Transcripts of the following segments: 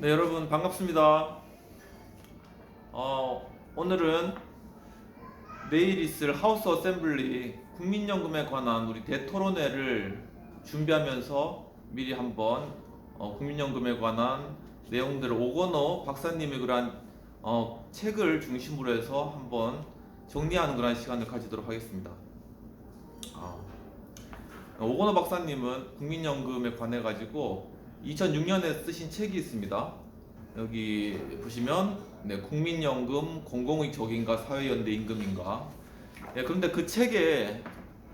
네, 여러분 반갑습니다. 오늘은 내일 있을 하우스 어셈블리 국민연금에 관한 우리 대토론회를 준비하면서 미리 한번 국민연금에 관한 내용들을 오건호 박사님의 그런 책을 중심으로 해서 한번 정리하는 그런 시간을 가지도록 하겠습니다. 오건호 박사님은 국민연금에 관해 가지고 2006년에 쓰신 책이 있습니다. 여기 보시면 국민연금 공공의적인가 사회연대 임금인가. 그런데 그 책에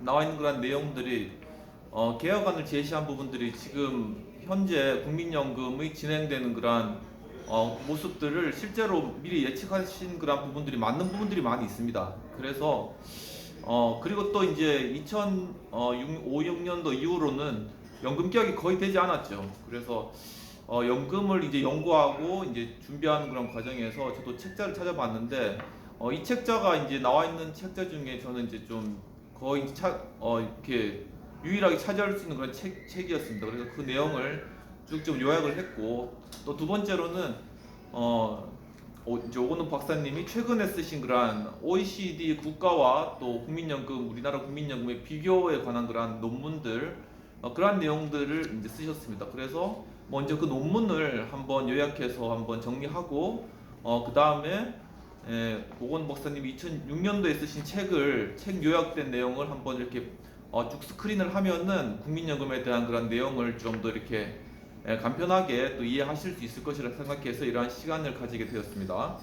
나와 있는 그런 내용들이 개혁안을 제시한 부분들이 지금 현재 국민연금의 진행되는 그런 모습들을 실제로 미리 예측하신 그런 부분들이 맞는 부분들이 많이 있습니다. 그래서 그리고 또 이제 2005, 6년도 이후로는 연금 개혁이 거의 되지 않았죠. 그래서 연금을 이제 연구하고 이제 준비하는 그런 과정에서 저도 책자를 찾아봤는데 이 책자가 이제 나와 있는 책자 중에 저는 이제 좀 거의 이렇게 유일하게 차지할 수 있는 그런 책이었습니다. 그래서 그 내용을 쭉 좀 요약을 했고, 또 두 번째로는 이제 오건우 박사님이 최근에 쓰신 그런 OECD 국가와 또 국민연금, 우리나라 국민연금의 비교에 관한 그런 논문들, 그러한 내용들을 이제 쓰셨습니다. 그래서 먼저 그 논문을 한번 요약해서 한번 정리하고, 그 다음에 오건우 박사님이 2006년도에 쓰신 책 요약된 내용을 한번 이렇게 쭉 스크린을 하면은 국민연금에 대한 그런 내용을 좀 더 이렇게 간편하게 또 이해하실 수 있을 것이라 생각해서 이러한 시간을 가지게 되었습니다.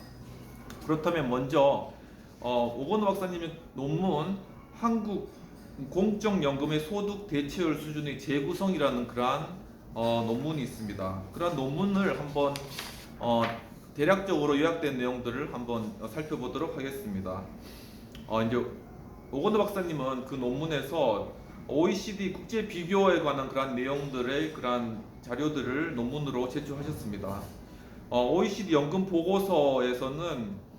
그렇다면 먼저 오건우 박사님의 논문 한국 공적연금의 소득 대체율 수준의 재구성이라는 그러한 논문이 있습니다. 그러한 논문을 한번 대략적으로 요약된 내용들을 한번 살펴보도록 하겠습니다. 이제 오건우 박사님은 그 논문에서 OECD 국제 비교에 관한 그런 내용들의 그런 자료들을 논문으로 제출하셨습니다. OECD 연금 보고서에서는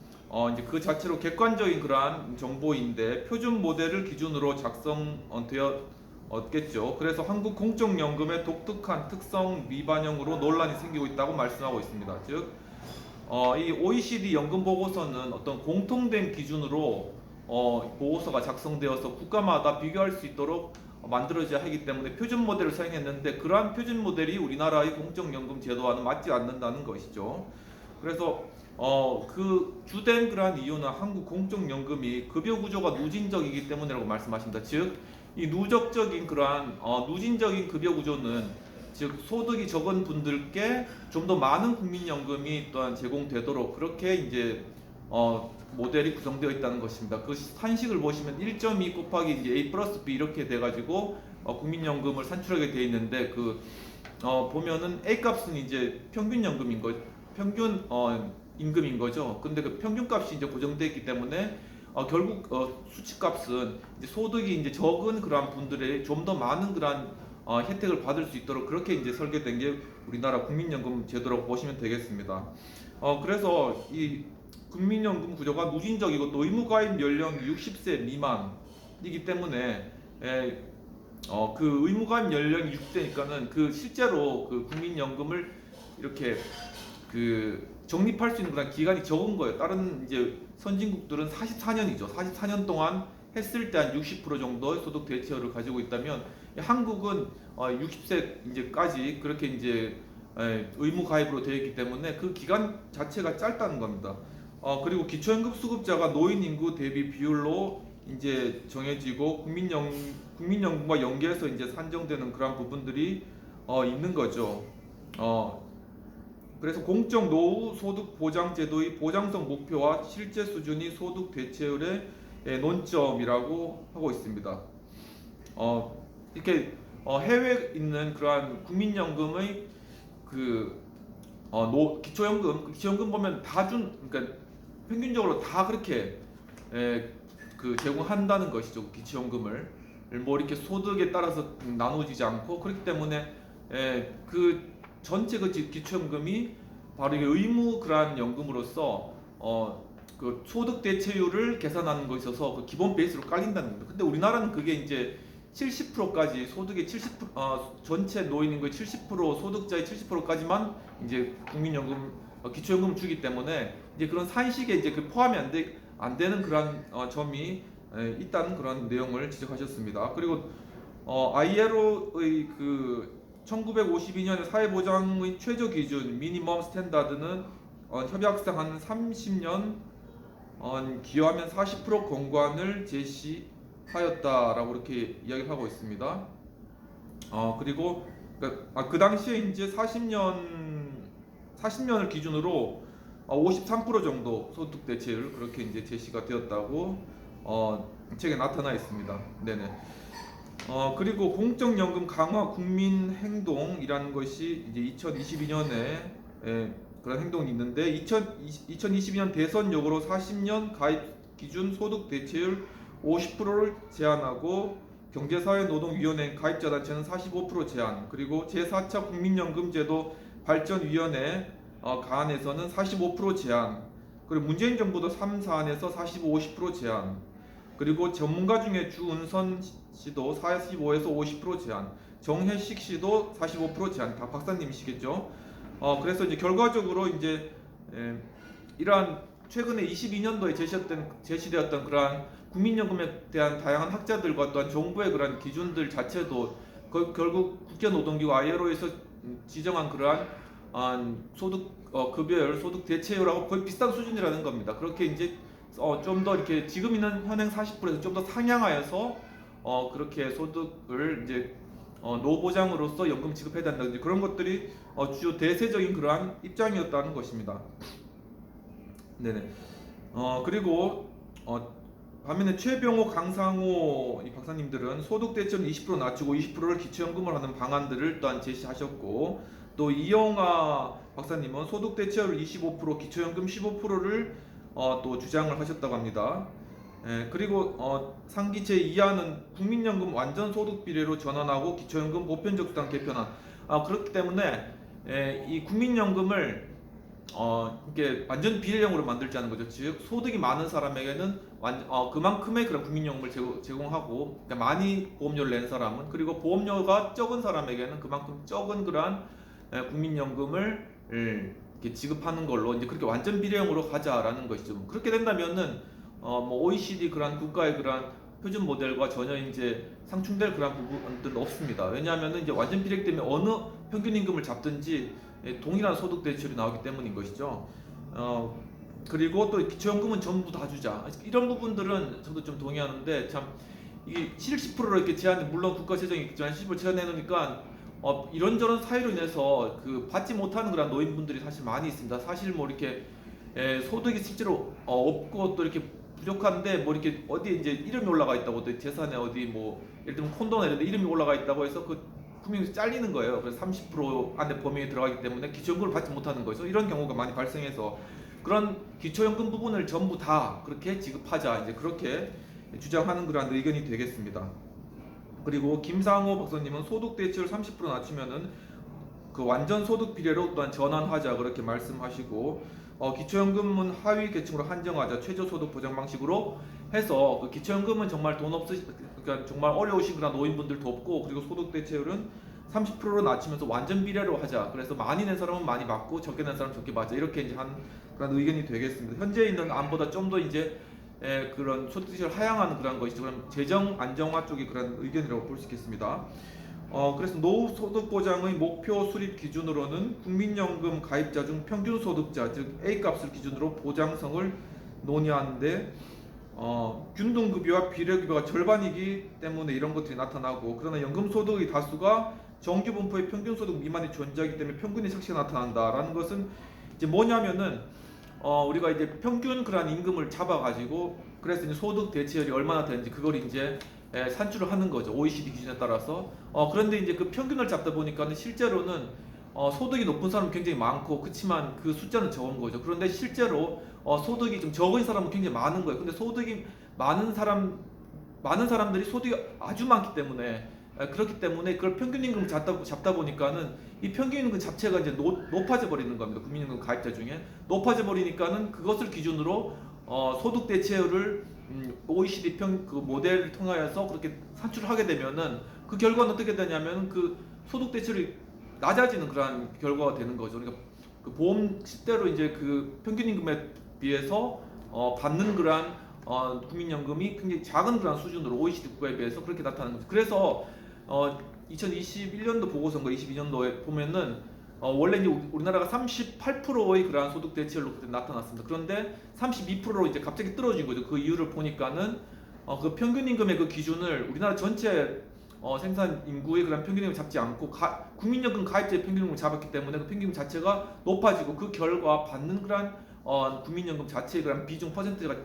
이제 그 자체로 객관적인 그러한 정보인데 표준 모델을 기준으로 작성되었겠죠. 그래서 한국 공적연금의 독특한 특성 미반영으로 논란이 생기고 있다고 말씀하고 있습니다. 즉, 이 OECD 연금 보고서는 어떤 공통된 기준으로 보고서가 작성되어서 국가마다 비교할 수 있도록 만들어져야 하기 때문에 표준 모델을 사용했는데 그러한 표준 모델이 우리나라의 공적연금 제도와는 맞지 않는다는 것이죠. 그래서 그 주된 그러한 이유는 한국 공적연금이 급여 구조가 누진적이기 때문이라고 말씀하십니다. 즉, 이 누적적인 그러한 누진적인 급여 구조는 즉 소득이 적은 분들께 좀 더 많은 국민연금이 또한 제공되도록 그렇게 이제 모델이 구성되어 있다는 것입니다. 그 산식을 보시면 1.2 곱하기 이제 A 플러스 B 이렇게 돼가지고 국민연금을 산출하게 되어 있는데 보면은 A 값은 이제 평균 임금인 거죠. 근데 그 평균값이 이제 고정되어 있기 때문에 결국 수치값은 이제 소득이 이제 적은 그러한 분들의 좀 더 많은 그러한 혜택을 받을 수 있도록 그렇게 이제 설계된 게 우리나라 국민연금 제도라고 보시면 되겠습니다. 그래서 이 국민연금 구조가 누진적이고 또 의무가입 연령이 60세 미만이기 때문에 그 의무가입 연령이 60세니까는 그 실제로 그 국민연금을 이렇게 그 적립할 수 있는 그런 기간이 적은 거예요. 다른 이제 선진국들은 44년이죠. 44년 동안 했을 때 한 60% 정도의 소득 대체율을 가지고 있다면 한국은 60세 이제까지 그렇게 이제 의무 가입으로 되어 있기 때문에 그 기간 자체가 짧다는 겁니다. 그리고 기초연금 수급자가 노인 인구 대비 비율로 이제 정해지고 국민연금과 연계해서 이제 산정되는 그런 부분들이 있는 거죠. 그래서 공적 노후 소득 보장 제도의 보장성 목표와 실제 수준이 소득 대체율의 논점이라고 하고 있습니다. 이렇게 해외에 있는 그러한 국민연금의 기초연금 보면 그러니까 평균적으로 다 그렇게 제공한다는 것이죠. 기초연금을 뭐 이렇게 소득에 따라서 나눠지지 않고 그렇기 때문에 그 전체 그 기초연금이 바로 이게 의무 그러한 연금으로서 그 소득 대체율을 계산하는 것에 있어서 그 기본 베이스로 깔린다는 겁니다. 근데 우리나라는 그게 이제 70%까지 소득의 70% 전체 노인인구의 70% 소득자의 70%까지만 이제 국민연금 기초연금을 주기 때문에 이제 그런 산식에 이제 그 포함이 안 되는 그런 점이 있다는 그런 내용을 지적하셨습니다. 그리고 ILO의 그 1952년에 사회보장의 최저 기준 미니멈 스탠다드는 협약상 한 30년 기여하면 40% 공관을 제시하였다라고 이렇게 이야기를 하고 있습니다. 그리고 그 당시에 이제 40년을 기준으로 53% 정도 소득 대체율 그렇게 이제 제시가 되었다고 책에 나타나 있습니다. 네네. 그리고 공적연금 강화 국민 행동이라는 것이 이제 2022년에 그런 행동이 있는데 2022년 대선역으로 40년 가입 기준 소득 대체율 50%를 제한하고 경제사회노동위원회 가입자 단체는 45% 제한, 그리고 제4차 국민연금제도 발전위원회 가안에서는 45% 제한, 그리고 문재인 정부도 3, 4안에서 45, 50% 제한, 그리고 전문가 중에 주은선 씨도 45에서 50% 제한, 정혜식 씨도 45% 제한, 다 박사님이시겠죠. 그래서 이제 결과적으로 이제 이러한 최근에 22년도에 제시되었던 그러한 국민연금에 대한 다양한 학자들과 또한 정부의 그러한 기준들 자체도 결국 국제노동기구 ILO에서 지정한 그러한 소득 급여율, 소득 대체율하고 거의 비슷한 수준이라는 겁니다. 그렇게 이제 좀 더 이렇게 지금 있는 현행 40%에서 좀 더 상향하여서 그렇게 소득을 이제 노보장으로서 연금 지급해야 된다든지 그런 것들이 주요 대세적인 그러한 입장이었다는 것입니다. 네네. 그리고 반면에 최병호, 강상호 이 박사님들은 소득 대체율 20% 낮추고 20%를 기초연금을 하는 방안들을 또한 제시하셨고, 또 이영하 박사님은 소득 대체율 25%, 기초연금 15%를 또 주장을 하셨다고 합니다. 그리고 상기 제2항은 국민연금 완전 소득 비례로 전환하고 기초연금 보편적 수당 개편안. 그렇기 때문에 이 국민연금을 이게 완전 비례형으로 만들자는 거죠. 즉 소득이 많은 사람에게는 그만큼의 그런 국민연금을 제공하고, 그러니까 많이 보험료를 낸 사람은, 그리고 보험료가 적은 사람에게는 그만큼 적은 그러한 국민연금을 이렇게 지급하는 걸로 이제 그렇게 완전 비례형으로 가자라는 것이죠. 그렇게 된다면은 뭐 OECD 그런 국가의 그런 표준 모델과 전혀 이제 상충될 그런 부분들은 없습니다. 왜냐하면은 이제 완전 비례 때문에 어느 평균 임금을 잡든지 동일한 소득 대체율이 나오기 때문인 것이죠. 그리고 또 기초연금은 전부 다 주자. 이런 부분들은 저도 좀 동의하는데, 참 이게 70%로 이렇게 제한, 물론 국가 재정이 제한 10% 제한해 놓으니까 이런저런 사유로 인해서 그 받지 못하는 그런 노인분들이 사실 많이 있습니다. 사실 뭐 이렇게 소득이 실제로 없고 또 이렇게 부족한데 뭐 이렇게 어디 이제 이름이 올라가 있다고, 또 재산에 어디 뭐 예를 들면 콘도나 이런 데 이름이 올라가 있다고 해서 그 국민이 잘리는 거예요. 그래서 30% 안에 범위에 들어가기 때문에 기초연금을 받지 못하는 거죠. 이런 경우가 많이 발생해서 그런 기초연금 부분을 전부 다 그렇게 지급하자, 이제 그렇게 주장하는 그런 의견이 되겠습니다. 그리고 김상호 박사님은 소득 대체율 30% 낮추면은 그 완전 소득 비례로 또한 전환하자 그렇게 말씀하시고, 기초연금은 하위 계층으로 한정하자, 최저소득 보장 방식으로 해서 그 기초연금은 정말 그러니까 정말 어려우신 그런 노인분들도 없고, 그리고 소득 대체율은 30%로 낮추면서 완전 비례로 하자. 그래서 많이 낸 사람은 많이 받고 적게 낸 사람은 적게 받자. 이렇게 이제 한 그런 의견이 되겠습니다. 현재 있는 안보다 좀 더 이제 그런 소득 대체율 하향하는 그런 것이죠. 그럼 재정 안정화 쪽이 그런 의견이라고 볼 수 있겠습니다. 그래서 노후 소득 보장의 목표 수립 기준으로는 국민연금 가입자 중 평균 소득자, 즉 A값을 기준으로 보장성을 논의하는데, 균등급여와 비례급여가 절반이기 때문에 이런 것들이 나타나고, 그러나 연금 소득의 다수가 정규 분포의 평균 소득 미만에 존재하기 때문에 평균의 착시가 나타난다라는 것은 이제 뭐냐면은 우리가 이제 평균 그런 임금을 잡아가지고, 그래서 이제 소득 대체율이 얼마나 되는지 그걸 이제 산출을 하는 거죠. OECD 기준에 따라서. 그런데 이제 그 평균을 잡다 보니까는 실제로는 소득이 높은 사람은 굉장히 많고, 그렇지만 그 숫자는 적은 거죠. 그런데 실제로 소득이 좀 적은 사람은 굉장히 많은 거예요. 근데 소득이 많은 사람들이 소득이 아주 많기 때문에, 그렇기 때문에 그걸 평균 임금을 잡다 보니까는 이 평균 임금 자체가 이제 높아져 버리는 겁니다. 국민연금 가입자 중에 높아져 버리니까는 그것을 기준으로 소득 대체율을 OECD 그 모델을 통하여서 그렇게 산출하게 되면은 그 결과는 어떻게 되냐면 그 소득 대체율이 낮아지는 그러한 결과가 되는 거죠. 그러니까 그 보험 실제로 이제 그 평균 임금에 비해서 받는 그러한 국민연금이 굉장히 작은 그러한 수준으로 OECD 국가에 비해서 그렇게 나타나는 거죠. 그래서 2021년도 보고서인가 22년도에 보면은 원래 이제 우리나라가 38%의 그러한 소득 대체율로 그때 나타났습니다. 그런데 32%로 이제 갑자기 떨어진 거죠. 그 이유를 보니까는 그 평균 임금의 그 기준을 우리나라 전체 생산 인구의 그런 평균 임금을 잡지 않고 국민연금 가입자의 평균 임금을 잡았기 때문에 그 평균 임금 자체가 높아지고 그 결과 받는 그런 국민연금 자체의 그런 비중 퍼센트가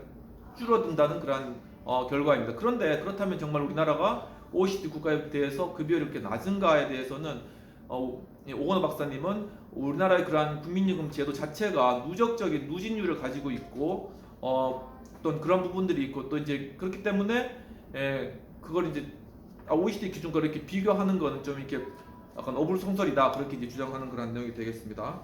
줄어든다는 그런 결과입니다. 그런데 그렇다면 정말 우리나라가 OECD 국가에 대해서 급여율이 이렇게 낮은가에 대해서는 오건호 박사님은 우리나라의 그러한 국민연금 제도 자체가 누적적인 누진율을 가지고 있고 어떤 그런 부분들이 있고 또 이제 그렇기 때문에 그걸 이제 OECD 기준과 이렇게 비교하는 거는 좀 이렇게 약간 어불성설이다 그렇게 이제 주장하는 그런 내용이 되겠습니다.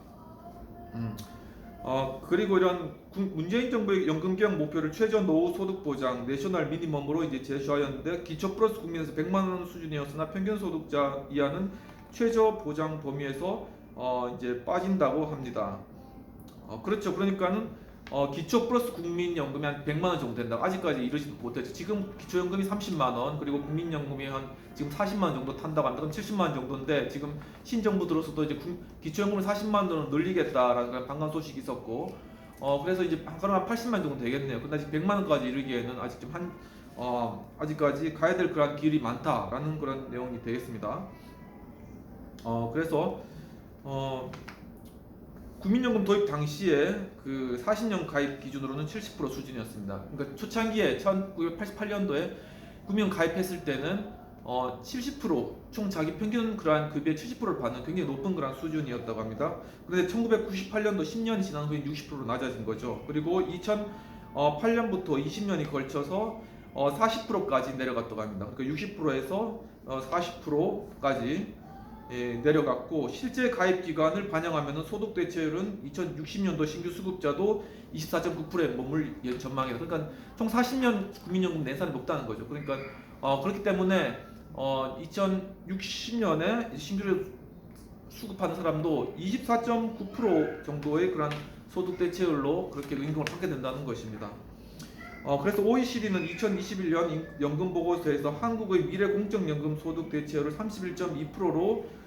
그리고 이런 문재인 정부의 연금개혁 목표를 최저 노후 소득 보장 내셔널 미니멈으로 이제 제시하였는데 기초 플러스 국민에서 100만 원 수준이었으나 평균 소득자 이하는 최저 보장 범위에서 이제 빠진다고 합니다. 그렇죠. 그러니까는 기초 플러스 국민연금이 한 100만 원 정도 된다. 아직까지 이러지도 못했죠. 지금 기초연금이 30만 원, 그리고 국민연금이 한 지금 40만 원 정도 탄다고 합니다. 그럼 70만 원 정도인데 지금 신정부 들어서도 이제 기초연금을 40만 원으로 늘리겠다라는 방금 소식이 있었고, 그래서 이제 그럼 한 80만 원 정도 되겠네요. 근데 아직 100만 원까지 이르기에는 아직 좀 아직까지 가야 될 그런 길이 많다라는 그런 내용이 되겠습니다. 그래서 국민연금 도입 당시에 그 40년 가입 기준으로는 70% 수준이었습니다. 그러니까 초창기에 1988년도에 국민연금 가입했을 때는 70%총 자기 평균 그러한 급여의 70%를 받는 굉장히 높은 그런 수준이었다고 합니다. 그런데 1998년도 10년이 지난 후에 60%로 낮아진 거죠. 그리고 2008년부터 20년이 걸쳐서 40%까지 내려갔다고 합니다. 그러니까 60%에서 40%까지 내려갔고, 실제 가입 기간을 반영하면 소득 대체율은 2060년도 신규 수급자도 24.9%에 머물 전망이다. 그러니까 총 40년 국민연금 낸 사람이 높다는 거죠. 그러니까 그렇기 때문에 2060년에 신규를 수급하는 사람도 24.9% 정도의 그런 소득 대체율로 그렇게 임금을 받게 된다는 것입니다. 그래서 OECD는 2021년 연금 보고서에서 한국의 미래 공적연금 소득 대체율을 31.2%로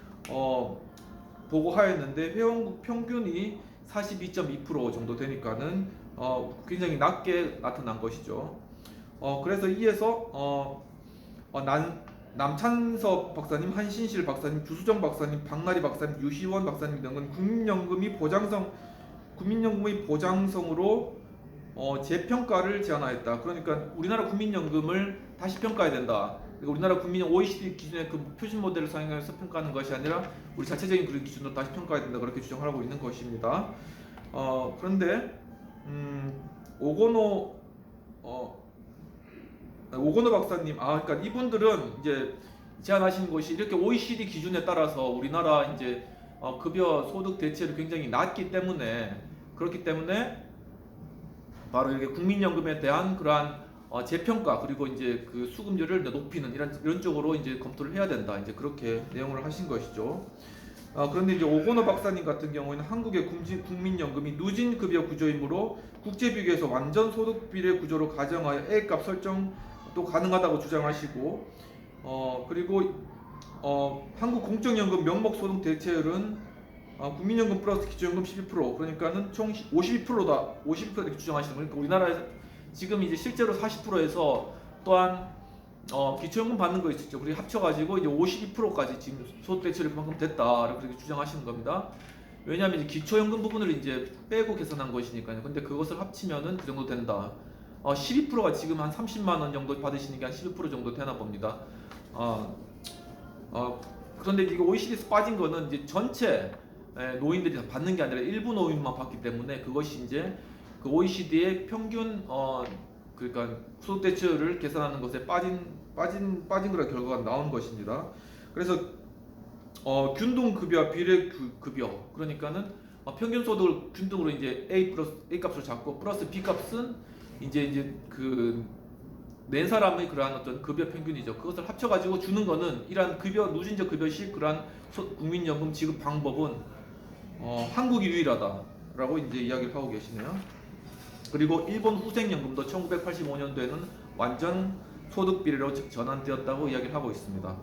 보고하였는데 회원국 평균이 42.2% 정도 되니까는 굉장히 낮게 나타난 것이죠. 그래서 이에서 남찬섭 박사님, 한신실 박사님, 주수정 박사님, 박나리 박사님, 유시원 박사님 등은 국민연금의 보장성으로 재평가를 제안하였다. 그러니까 우리나라 국민연금을 다시 평가해야 된다. 그러니까 우리나라 국민연 OECD 기준의 그 표준 모델을 사용해서 평가하는 것이 아니라 우리 자체적인 그런 기준으로 다시 평가해야 된다. 그렇게 주장하고 있는 것입니다. 그런데 오건호 박사님, 그러니까 이분들은 이제 제안하신 것이 이렇게 OECD 기준에 따라서 우리나라 이제 급여 소득 대체율이 굉장히 낮기 때문에 그렇기 때문에 바로 이렇게 국민연금에 대한 그러한 재평가 그리고 이제 그 수급률을 높이는 이런 쪽으로 이제 검토를 해야 된다. 이제 그렇게 내용을 하신 것이죠. 그런데 이제 오건호 박사님 같은 경우에는 한국의 국민연금이 누진 급여 구조이므로 국제 비교에서 완전 소득 비례 구조로 가정하여 A값 설정도 가능하다고 주장하시고, 그리고 한국 공적연금 명목 소득 대체율은 국민연금 플러스 기초연금 12% 그러니까는 총 52%다. 52% 이렇게 주장하시는 거예요. 그러니까 우리나라에서 지금 이제 실제로 40%에서 또한 기초연금 받는 거 있었죠. 그리고 합쳐가지고 이제 52%까지 지금 소득 대체율이 그만큼 됐다. 그렇게 주장하시는 겁니다. 왜냐하면 이제 기초연금 부분을 이제 빼고 계산한 것이니까요. 근데 그것을 합치면은 그 정도 된다. 12%가 지금 한 30만 원 정도 받으시니까 한 12% 정도 되나 봅니다. 그런데 이거 OECD에서 빠진 거는 이제 전체 노인들이 다 받는 게 아니라 일부 노인만 받기 때문에 그것이 이제 그 OECD의 평균 그러니까 소득 대체율을 계산하는 것에 빠진 그런 결과가 나온 것입니다. 그래서 균등 급여와 비례 급여 그러니까는 평균 소득을 균등으로 이제 A 값을 잡고 플러스 B 값은 이제 그 낸 사람의 그러한 어떤 급여 평균이죠. 그것을 합쳐가지고 주는 거는 이러한 급여 누진적 급여식 그러한 국민연금 지급 방법은 한국이 유일하다라고 이제 이야기를 하고 계시네요. 그리고 일본 후생연금도 1985년도에는 완전 소득 비례로 전환되었다고 이야기를 하고 있습니다.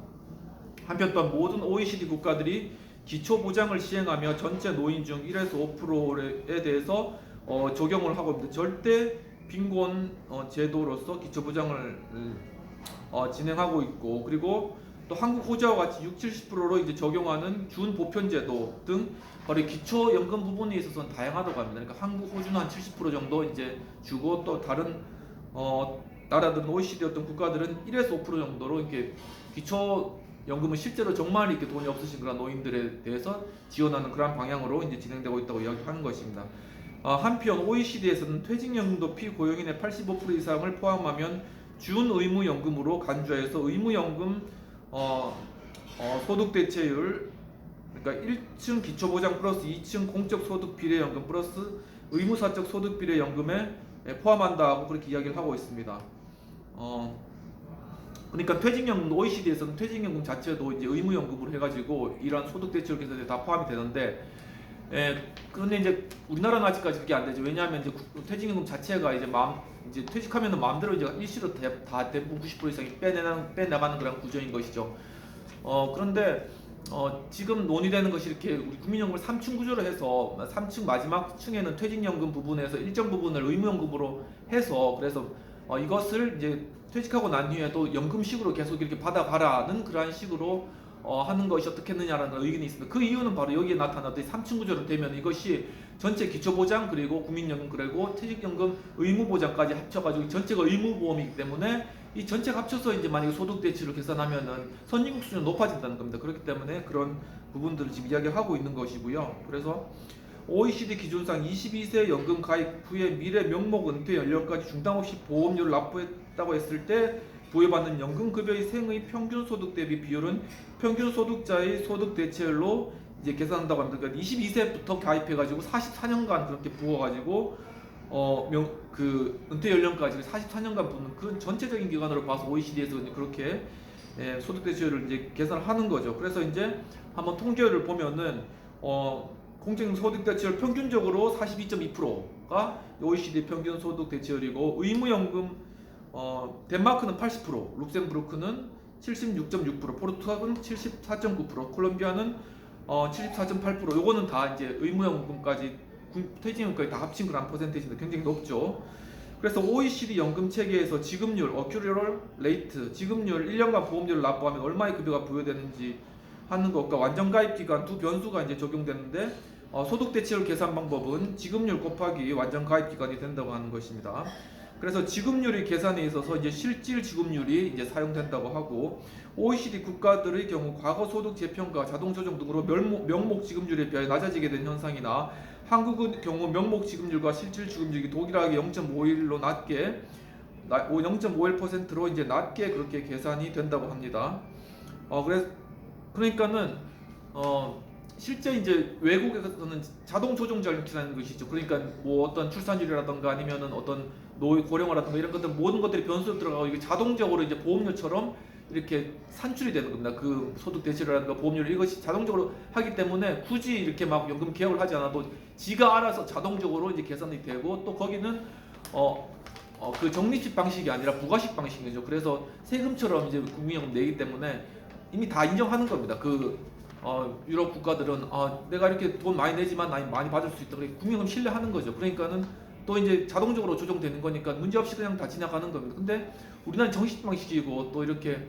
한편 또한 모든 OECD 국가들이 기초보장을 시행하며 전체 노인 중 1에서 5%에 대해서 적용을 하고 있는데 절대 빈곤 제도로서 기초보장을 진행하고 있고, 그리고 또 한국 호주와 같이 60-70%로 이제 적용하는 준보편제도 등 바로 기초연금 부분에 있어서는 다양하다고 합니다. 그러니까 한국, 호주는 한 70% 정도 이제 주고, 또 다른 나라들은 OECD 어떤 국가들은 1에서 5% 정도로 이렇게 기초연금은 실제로 정말 이렇게 돈이 없으신 그런 노인들에 대해서 지원하는 그런 방향으로 이제 진행되고 있다고 이야기하는 것입니다. 한편 OECD에서는 퇴직연금도 피고용인의 85% 이상을 포함하면 준의무연금으로 간주해서 의무연금 소득 대체율, 그러니까 1층 기초보장 플러스 2층 공적 소득 비례연금 플러스 의무사적 소득 비례연금에 포함한다고 그렇게 이야기를 하고 있습니다. 그러니까 퇴직연금도 OECD에서는 퇴직연금 자체도 이제 의무연금으로 해가지고 이러한 소득 대체율 계산에 다 포함이 되는데, 그런데 이제 우리나라는 아직까지 그게 안 되죠. 왜냐하면 이제 퇴직연금 자체가 이제 퇴직하면은 마음대로 이제 일시로 다 대부분 90% 이상이 빼나가는 그런 구조인 것이죠. 그런데 지금 논의되는 것이 이렇게 우리 국민연금을 3층 구조로 해서 3층 마지막 층에는 퇴직연금 부분에서 일정 부분을 의무연금으로 해서, 그래서 이것을 이제 퇴직하고 난 후에도 연금식으로 계속 이렇게 받아가라는 그러한 식으로 하는 것이 어떻겠느냐라는 의견이 있습니다. 그 이유는 바로 여기에 나타났듯이 3층 구조로 되면 이것이 전체 기초보장 그리고 국민연금 그리고 퇴직연금 의무보장까지 합쳐가지고 전체가 의무보험이기 때문에 이 전체가 합쳐서 이제 만약에 소득 대체를 계산하면은 선진국 수준이 높아진다는 겁니다. 그렇기 때문에 그런 부분들을 지금 이야기하고 있는 것이고요. 그래서 OECD 기준상 22세 연금 가입 후에 미래 명목 은퇴 연령까지 중단 없이 보험료를 납부했다고 했을 때 부여받는 연금급여의 생의 평균 소득 대비 비율은 평균 소득자의 소득 대체율로 이제 계산한다고 합니다. 그러니까 22세부터 가입해가지고 44년간 그렇게 부어가지고 그 은퇴 연령까지 44년간 부는 그 전체적인 기간으로 봐서 OECD에서 그렇게 소득 대체율을 이제 계산을 하는 거죠. 그래서 이제 한번 통계를 보면은 공적 소득 대체율 평균적으로 42.2%가 OECD 평균 소득 대체율이고, 의무연금 덴마크는 80%, 룩셈부르크는 76.6%, 포르투갈은 74.9%, 콜롬비아는 74.8%. 요거는 다 이제 의무연금까지 퇴직연금까지 다 합친 그런 퍼센테이지인데 굉장히 높죠. 그래서 OECD 연금 체계에서 지급률, 어큐리럴 레이트, 지급률 1년간 보험료를 납부하면 얼마의 급여가 부여되는지 하는 것과 완전 가입 기간 두 변수가 이제 적용되는데, 소득 대체율 계산 방법은 지급률 곱하기 완전 가입 기간이 된다고 하는 것입니다. 그래서 지급률의 계산에 있어서 이제 실질 지급률이 이제 사용된다고 하고, OECD 국가들의 경우 과거 소득 재평가, 자동 조정 등으로 명목 지급률에 비하여 낮아지게 된 현상이나, 한국의 경우 명목 지급률과 실질 지급률이 동일하게 0.51로 낮게 0.51%로 이제 낮게 그렇게 계산이 된다고 합니다. 그러니까는 실제 이제 외국에서는 자동 조정자를 기사하는 것이죠. 그러니까 뭐 어떤 출산율이라든가 아니면은 어떤 고령화라든가 이런 것들 모든 것들이 변수로 들어가고 이게 자동적으로 이제 보험료처럼 이렇게 산출이 되는 겁니다. 그 소득 대체율이라든가 보험료를 이것이 자동적으로 하기 때문에 굳이 이렇게 막 연금 개혁을 하지 않아도 지가 알아서 자동적으로 이제 계산이 되고, 또 거기는 그 적립식 방식이 아니라 부가식 방식이죠. 그래서 세금처럼 이제 국민연금 내기 때문에 이미 다 인정하는 겁니다. 유럽 국가들은 내가 이렇게 돈 많이 내지만 많이 받을 수 있다. 국민연금 신뢰하는 거죠. 그러니까는 또 이제 자동적으로 조정되는 거니까 문제없이 그냥 다 지나가는 겁니다. 근데 우리나라는 정식 방식이고 또 이렇게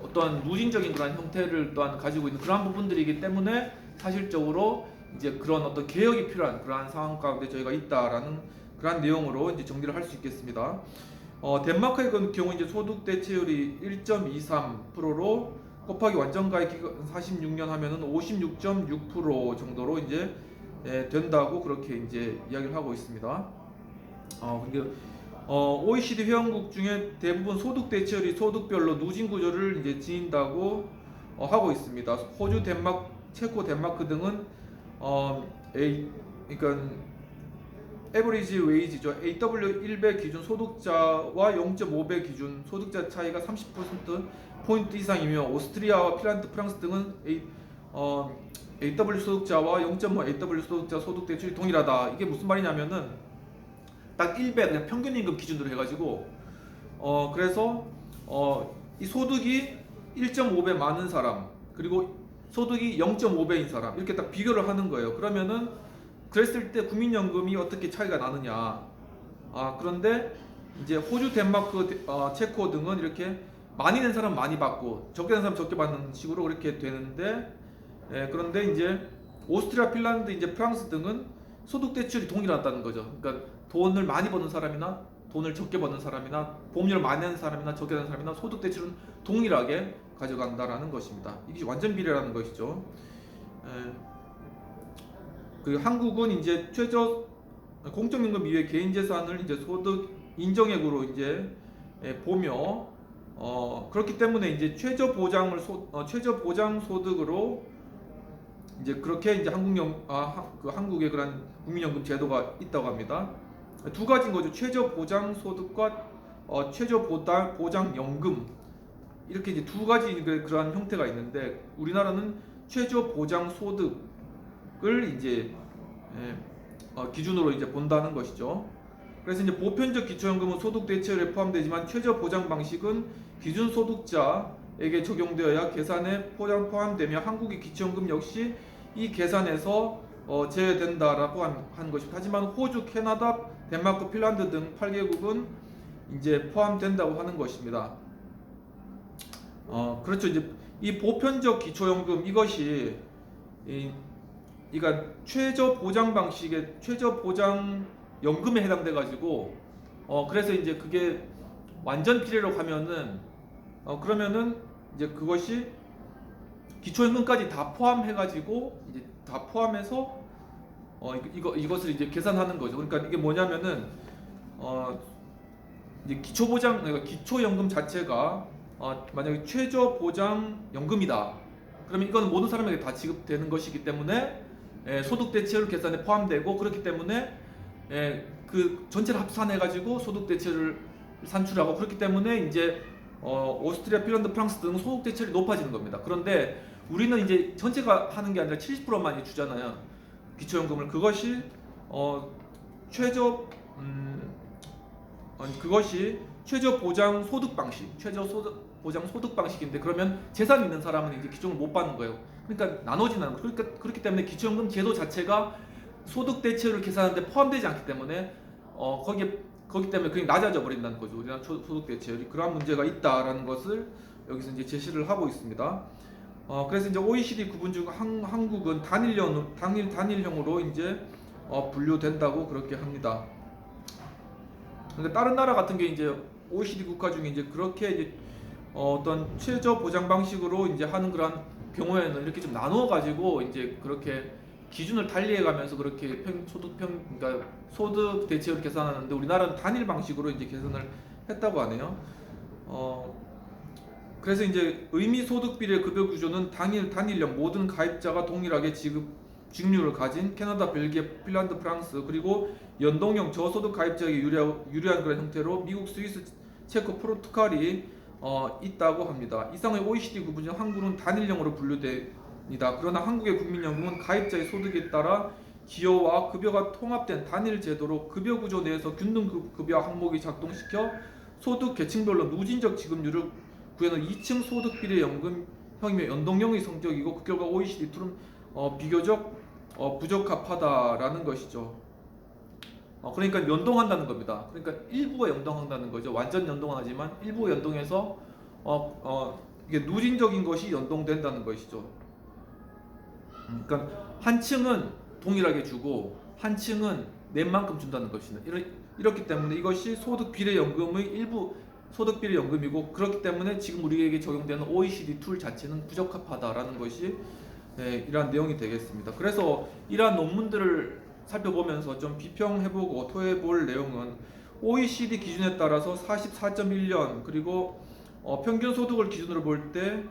어떠한 누진적인 그런 형태를 또한 가지고 있는 그러한 부분들이기 때문에 사실적으로 이제 그런 어떤 개혁이 필요한 그러한 상황 가운데 저희가 있다라는 그러한 내용으로 이제 정리를 할 수 있겠습니다. 덴마크의 경우 이제 소득 대체율이 1.23%로 곱하기 완전 가입 기간 46년 하면은 56.6% 정도로 이제 된다고 그렇게 이제 이야기를 하고 있습니다. 근데 OECD 회원국 중에 대부분 소득 대체율이 소득별로 누진 구조를 이제 지닌다고 하고 있습니다. 호주, 체코, 덴마크 등은 그러니까 에버리지 웨이지죠. AW1배 기준 소득자와 0.5배 기준 소득자 차이가 30% 이상이며 오스트리아와 핀란드, 프랑스 등은 AW 소득자와 0.5 AW 소득자 소득 대출이 동일하다. 이게 무슨 말이냐면은 딱 1배 그냥 평균 임금 기준으로 해가지고 그래서 이 소득이 1.5배 많은 사람 그리고 소득이 0.5배인 사람 이렇게 딱 비교를 하는 거예요. 그러면은 그랬을 때 국민연금이 어떻게 차이가 나느냐. 그런데 이제 호주, 덴마크, 체코 등은 이렇게 많이 낸 사람 많이 받고 적게 낸 사람 적게 받는 식으로 그렇게 되는데 그런데 이제 오스트리아, 핀란드, 이제 프랑스 등은 소득 대출이 동일하다는 거죠. 그러니까 돈을 많이 버는 사람이나 돈을 적게 버는 사람이나 보험료를 많이 내는 사람이나 적게 내는 사람이나 소득 대출은 동일하게 가져간다라는 것입니다. 이게 완전 비례라는 것이죠. 그리고 한국은 이제 최저 공적임금 이외 개인 재산을 이제 소득 인정액으로 이제 보며 그렇기 때문에 이제 최저 보장 소득으로 이제 그렇게 이제 한국의 그런 국민연금 제도가 있다고 합니다. 두 가지인 거죠. 최저 보장 소득과 최저 보장 연금 이렇게 이제 두 가지 그러한 형태가 있는데 우리나라는 최저 보장 소득을 이제 기준으로 이제 본다는 것이죠. 그래서 이제 보편적 기초연금은 소득 대체율에 포함되지만 최저 보장 방식은 기준 소득자에게 적용되어야 계산에 포함되며 한국의 기초연금 역시 이 계산에서 제외된다라고 한 것입니다. 하지만 호주, 캐나다, 덴마크, 핀란드 등 8개국은 이제 포함된다고 하는 것입니다. 그렇죠. 이제 이 보편적 기초연금 이것이 그러니까 최저 보장 방식의 최저 보장 연금에 해당돼 가지고 그래서 이제 그게 완전 비례로 가면은 그러면은 이제 그것이 기초연금까지 다 포함해 가지고 이제 다 포함해서 이것을 이제 계산하는 거죠. 그러니까 이게 뭐냐면은 이제 그러니까 기초연금 자체가 만약에 최저 보장 연금이다. 그러면 이건 모든 사람에게 다 지급되는 것이기 때문에 소득 대체율 계산에 포함되고 그렇기 때문에 그 전체를 합산해 가지고 소득 대체율을 산출하고 그렇기 때문에 이제 오스트리아, 핀란드, 프랑스 등 소득 대체율이 높아지는 겁니다. 그런데 우리는 이제 전체가 하는 게 아니라 70%만 주잖아요. 기초연금을 그것이 그것이 최저 보장 소득 방식, 보장 소득 방식인데 그러면 재산 있는 사람은 이제 기초연금 못 받는 거예요. 그러니까 나눠지는 거예요. 그러니까 그렇기 때문에 기초연금 제도 자체가 소득 대체율을 계산하는데 포함되지 않기 때문에 거기 때문에 그게 낮아져 버린다는 거죠. 우리나라 소득 대체율이 그러한 문제가 있다라는 것을 여기서 이제 제시를 하고 있습니다. 그래서 이제 OECD 구분 중 한국은 단일형으로 이제 분류된다고 그렇게 합니다. 근데 다른 나라 같은 게 이제 OECD 국가 중에 이제 그렇게 이제 어떤 최저 보장 방식으로 이제 하는 그런 경우에는 이렇게 좀 나누어 가지고 이제 그렇게 기준을 달리해 가면서 그렇게 그러니까 소득 대체율 계산하는데 우리나라는 단일 방식으로 이제 계산을 했다고 하네요. 그래서 이제 의미 소득 비례 급여 구조는 단일형 모든 가입자가 동일하게 지급률을 가진 캐나다, 벨기에, 핀란드, 프랑스 그리고 연동형 저소득 가입자에게 유리한 그런 형태로 미국, 스위스, 체코, 포르투갈이 있다고 합니다. 이상의 OECD 구분 중 한국은 단일형으로 분류됩니다. 그러나 한국의 국민연금은 가입자의 소득에 따라 기여와 급여가 통합된 단일 제도로 급여 구조 내에서 균등 급여 항목이 작동시켜 소득 계층별로 누진적 지급률을 구해는 2층 소득 비례 연금형이며 연동형의 성격이고 그 결과 OECD2는 비교적 부적합하다라는 것이죠. 그러니까 연동한다는 겁니다. 그러니까 일부가 연동한다는 거죠. 완전 연동은 하지만 일부 연동해서 이게 누진적인 것이 연동된다는 것이죠. 그러니까 한 층은 동일하게 주고 한 층은 낸 만큼 준다는 것입니다. 이렇기 때문에 이것이 소득 비례 연금의 일부 소득 비례 연금이고 그렇기 때문에 지금 우리에게 적용되는 OECD 툴 자체는 부적합하다라는 것이 이러한 내용이 되겠습니다. 그래서 이러한 논문들을 살펴보면서 좀 비평해보고 토해볼 내용은 OECD 기준에 따라서 44.1년 그리고 평균 소득을 기준으로 볼 때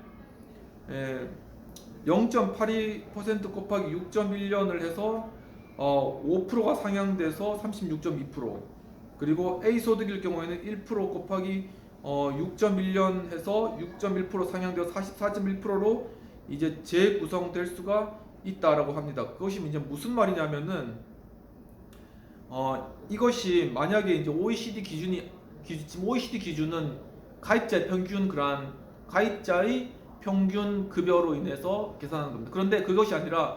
0.82% 곱하기 6.1년을 해서 5%가 상향돼서 36.2%, 그리고 A 소득일 경우에는 1% 곱하기 6.1년 해서 6.1% 상향되어 44.1%로 이제 재구성될 수가 있다라고 합니다. 그것이 이제 무슨 말이냐면은 이것이 만약에 이제 OECD 지금 OECD 기준은 가입자의 평균 가입자의 평균 급여로 인해서 계산하는 겁니다. 그런데 그것이 아니라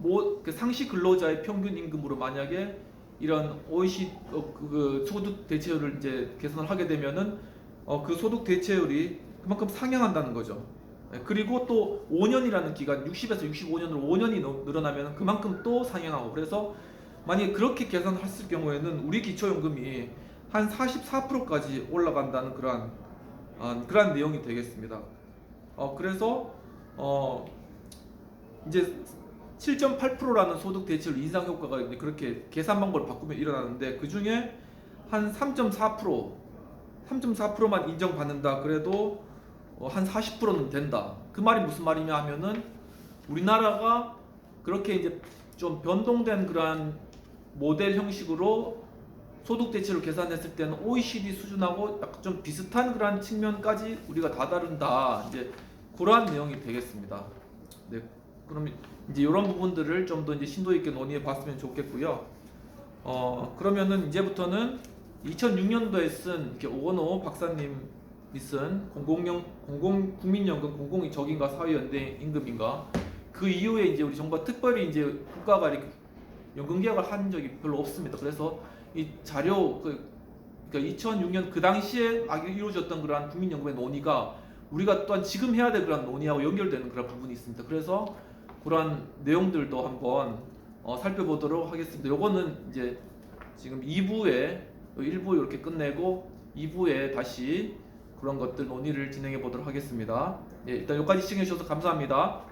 그 상시 근로자의 평균 임금으로 만약에 이런 OECD 그 소득 대체율을 이제 계산을 하게 되면은 그 소득 대체율이 그만큼 상향한다는 거죠. 그리고 또 5년이라는 기간, 60에서 65년으로 5년이 늘어나면 그만큼 또 상향하고, 그래서 만약에 그렇게 계산을 했을 경우에는 우리 기초연금이 한 44%까지 올라간다는 그러한 내용이 되겠습니다. 그래서 이제 7.8%라는 소득 대체율 인상 효과가 이제 그렇게 계산 방법을 바꾸면 일어나는데, 그 중에 한 3.4%만 인정받는다 그래도 한 40%는 된다. 그 말이 무슨 말이냐 하면은 우리나라가 그렇게 이제 좀 변동된 그러한 모델 형식으로 소득 대체율을 계산했을 때는 OECD 수준하고 약간 좀 비슷한 그러한 측면까지 우리가 다다른다. 이제 그러한 내용이 되겠습니다. 네, 그럼 이제 이런 부분들을 좀 더 이제 심도 있게 논의해 봤으면 좋겠고요. 그러면은 이제부터는 2006년도에 쓴 이렇게 오건호 박사님이 쓴 국민연금 공공의 적인가 사회연대 임금인가, 그 이후에 이제 우리 정부가 특별히 이제 국가가 이렇게 연금 개혁을 한 적이 별로 없습니다. 그래서 이 자료 그러니까 2006년 그 당시에 이루어졌던 그러한 국민연금의 논의가 우리가 또한 지금 해야 될 그런 논의하고 연결되는 그런 부분이 있습니다. 그래서 그러한 내용들도 한번 살펴보도록 하겠습니다. 요거는 이제 지금 2부에 1부 이렇게 끝내고 2부에 다시 그런 것들 논의를 진행해 보도록 하겠습니다. 예, 일단 여기까지 시청해 주셔서 감사합니다.